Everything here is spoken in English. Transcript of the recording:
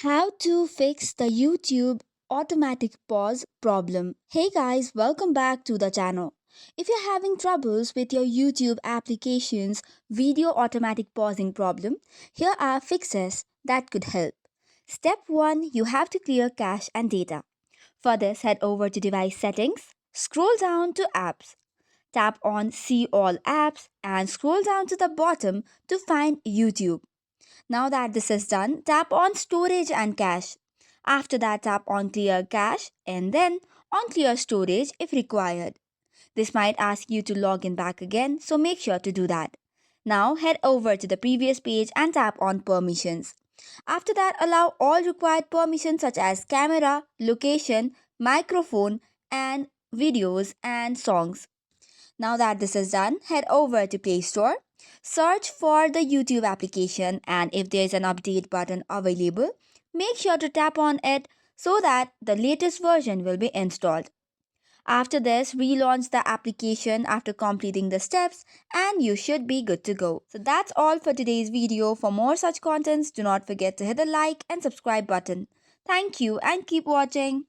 How to fix the YouTube automatic pause problem. Hey guys, welcome back to the channel. If you're having troubles with your YouTube application's video automatic pausing problem, here are fixes that could help. Step 1, you have to clear cache and data. For this, head over to device settings, scroll down to apps, tap on see all apps and scroll down to the bottom to find YouTube. Now that this is done, tap on storage and cache. After that, tap on clear cache and then on clear storage if required. This might ask you to log in back again, so make sure to do that. Now head over to the previous page and tap on permissions. After that, allow all required permissions such as camera, location, microphone, and videos and songs. Now that this is done, head over to Play Store, search for the YouTube application, and if there is an update button available, make sure to tap on it so that the latest version will be installed. After this, relaunch the application after completing the steps and you should be good to go. So that's all for today's video. For more such contents, do not forget to hit the like and subscribe button. Thank you and keep watching.